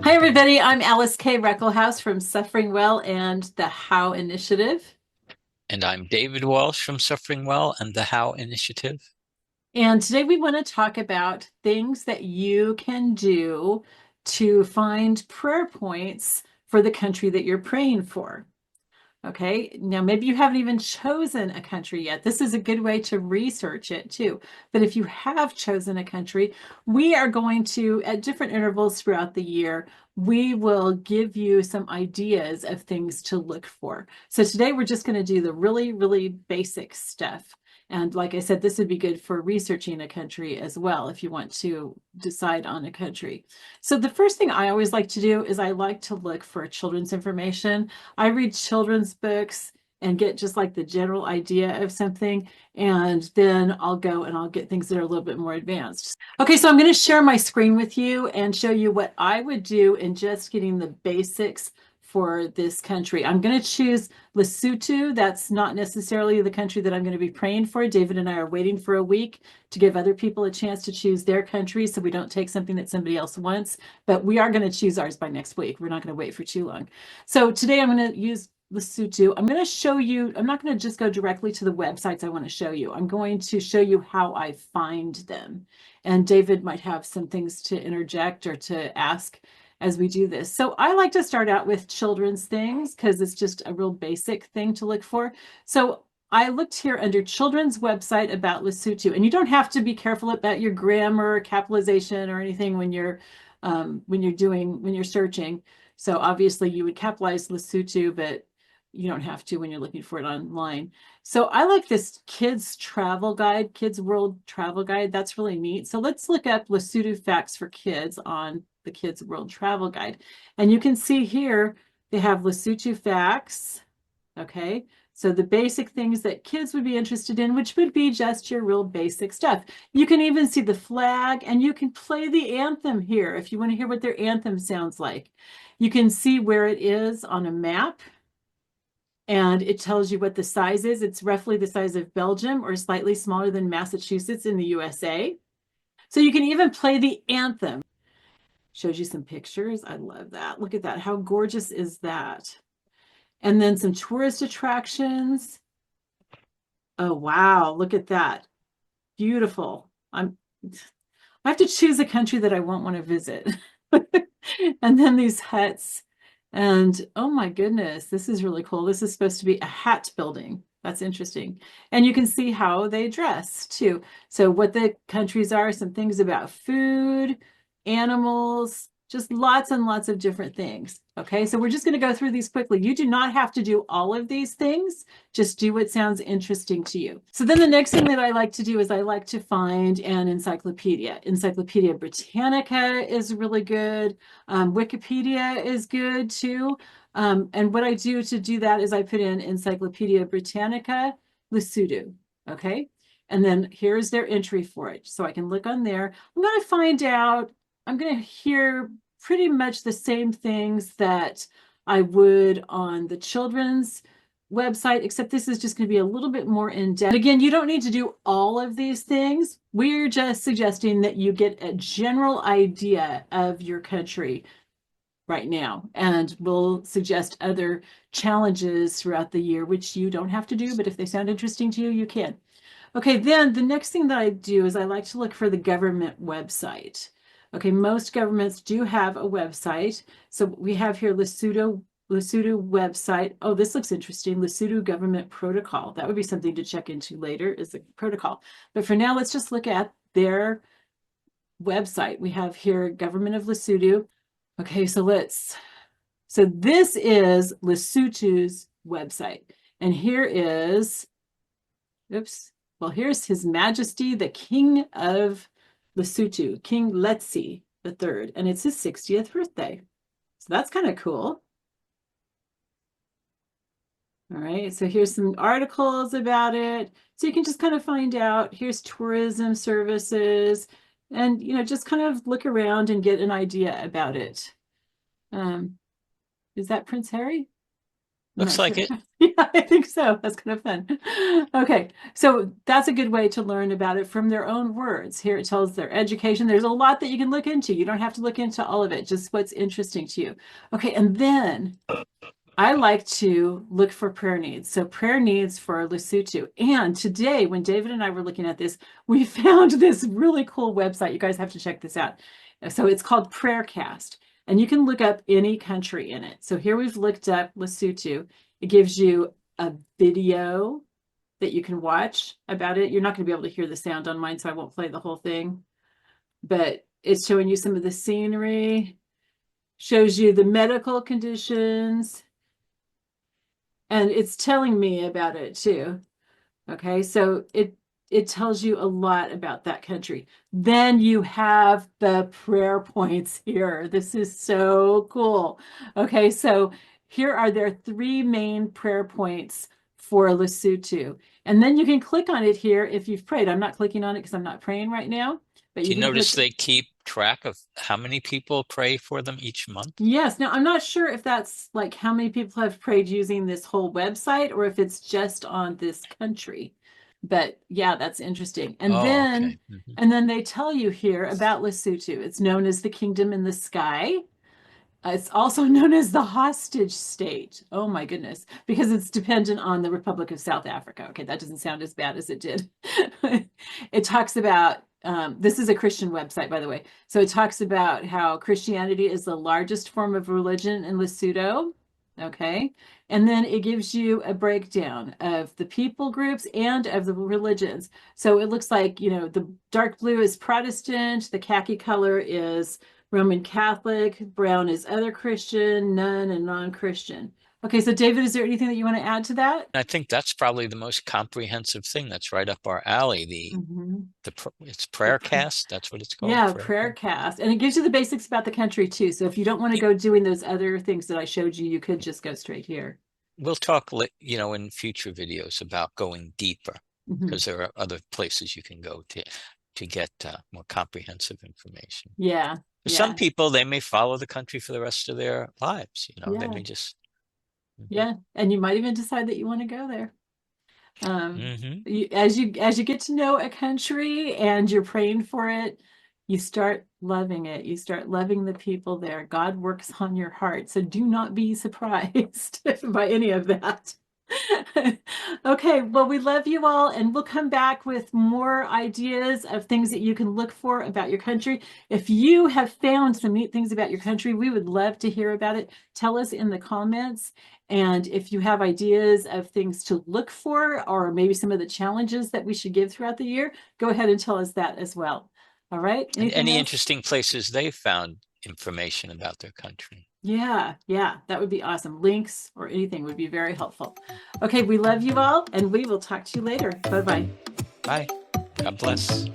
Hi, everybody. I'm Alice K. Reckelhouse from SufferingWell and the How Initiative. And I'm David Walsh from SufferingWell and the How Initiative. And today we want to talk about things that you can do to find prayer points for the country that you're praying for. Okay, now maybe you haven't even chosen a country yet. This is a good way to research it too. But if you have chosen a country, we are going to, at different intervals throughout the year, we will give you some ideas of things to look for. So today we're just going to do the really, really basic stuff. And like I said, this would be good for researching a country as well if you want to decide on a country. So the first thing I always like to do is I like to look for children's information. I read children's books and get just like the general idea of something, and then I'll go and I'll get things that are a little bit more advanced. Okay, so I'm going to share my screen with you and show you what I would do in just getting the basics for this country. I'm going to choose Lesotho. That's not necessarily the country that I'm going to be praying for. David and I are waiting for a week to give other people a chance to choose their country so we don't take something that somebody else wants, but we are going to choose ours by next week. We're not going to wait for too long. So today I'm going to use Lesotho. I'm going to show you, I'm not going to just go directly to the websites I want to show you. I'm going to show you how I find them. And David might have some things to interject or to ask as we do this. So I like to start out with children's things because it's just a real basic thing to look for. So I looked here under children's website about Lesotho, and you don't have to be careful about your grammar, capitalization, or anything when you're searching. So obviously you would capitalize Lesotho, but you don't have to when you're looking for it online. So I like this kids travel guide, kids world travel guide. That's really neat. So let's look up Lesotho facts for kids on the kids world travel guide. And you can see here they have Lesotho facts. Okay. So the basic things that kids would be interested in, which would be just your real basic stuff. You can even see the flag and you can play the anthem here if you want to hear what their anthem sounds like. You can see where it is on a map and it tells you what the size is. It's roughly the size of Belgium or slightly smaller than Massachusetts in the USA. So you can even play the anthem. Shows you some pictures. I love that. Look at that. How gorgeous is that? And then some tourist attractions. Oh, wow. Look at that. Beautiful. I have to choose a country that I won't want to visit. And then these huts. And oh my goodness, this is really cool. This is supposed to be a hat building. That's interesting. And you can see how they dress too. So what the countries are, some things about food, animals, just lots and lots of different things. Okay, so we're just going to go through these quickly. You do not have to do all of these things. Just do what sounds interesting to you. So then the next thing that I like to do is I like to find an encyclopedia. Encyclopedia Britannica is really good. Wikipedia is good too. And what I do to do that is I put in Encyclopedia Britannica Lesotho. Okay. And then here's their entry for it. So I can look on there. I'm going to find out, I'm going to hear pretty much the same things that I would on the children's website, except this is just going to be a little bit more in depth. Again, you don't need to do all of these things. We're just suggesting that you get a general idea of your country right now, and we'll suggest other challenges throughout the year, which you don't have to do, but if they sound interesting to you, you can. Okay, then the next thing that I do is I like to look for the government website. Okay, most governments do have a website. So we have here Lesotho website. Oh, this looks interesting. Lesotho government protocol. That would be something to check into later, is the protocol. But for now, let's just look at their website. We have here Government of Lesotho. Okay, so this is Lesotho's website. And here is, oops, well, here's His Majesty, the King of Lesotho, King Letsi III, and it's his 60th birthday. So that's kind of cool. All right, so here's some articles about it. So you can just kind of find out, here's tourism services, and, just kind of look around and get an idea about it. Is that Prince Harry? I'm Looks not like sure. it. Yeah, I think so. That's kind of fun. Okay, so that's a good way to learn about it from their own words. Here it tells their education. There's a lot that you can look into. You don't have to look into all of it, just what's interesting to you. Okay, and then I like to look for prayer needs. So prayer needs for Lesotho. And today, when David and I were looking at this, we found this really cool website. You guys have to check this out. So it's called Prayercast, and you can look up any country in it. So here we've looked up Lesotho. It gives you a video that you can watch about it. You're not going to be able to hear the sound on mine, so I won't play the whole thing. But it's showing you some of the scenery, shows you the medical conditions, and it's telling me about it too. Okay, so it tells you a lot about that country. Then you have the prayer points here. This is so cool. Okay, so here are their three main prayer points for Lesotho. And then you can click on it here if you've prayed. I'm not clicking on it because I'm not praying right now, but Do you you can notice click. they keep track of how many people pray for them each month? Yes. Now, I'm not sure if that's like how many people have prayed using this whole website or if it's just on this country. But yeah, that's interesting. Oh, okay. And then they tell you here about Lesotho. It's known as the kingdom in the sky. It's also known as the hostage state. Oh my goodness, because it's dependent on the Republic of South Africa. Okay, that doesn't sound as bad as it did. It talks about, this is a Christian website, by the way. So it talks about how Christianity is the largest form of religion in Lesotho. Okay. And then it gives you a breakdown of the people groups and of the religions. So it looks like, the dark blue is Protestant, the khaki color is Roman Catholic, brown is other Christian, none, and non-Christian. Okay, so David, is there anything that you want to add to that? I think that's probably the most comprehensive thing. That's right up our alley. Mhm. It's Prayercast. That's what it's called. Yeah, prayer Prayercast. cast. And it gives you the basics about the country too. So if you don't want to Yeah, go doing those other things that I showed you, you could just go straight here. we'll talk, in future videos about going deeper Mhm. because there are other places you can go to get more comprehensive information. Yeah, For some yeah, people, they may follow the country for the rest of their lives. They yeah, may just. Mhm. yeah. And you might even decide that you want to go there. Mhm. As you get to know a country and you're praying for it, you start loving it. You start loving the people there. God works on your heart. So do not be surprised by any of that. Okay, well, we love you all, and we'll come back with more ideas of things that you can look for about your country. If you have found some neat things about your country, we would love to hear about it. Tell us in the comments. And if you have ideas of things to look for, or maybe some of the challenges that we should give throughout the year, go ahead and tell us that as well. All right, And anything any else? interesting places they found information about their country. Yeah, yeah, that would be awesome. Links or anything would be very helpful. Okay, we love you all, and we will talk to you later. Bye-bye. Bye. God bless.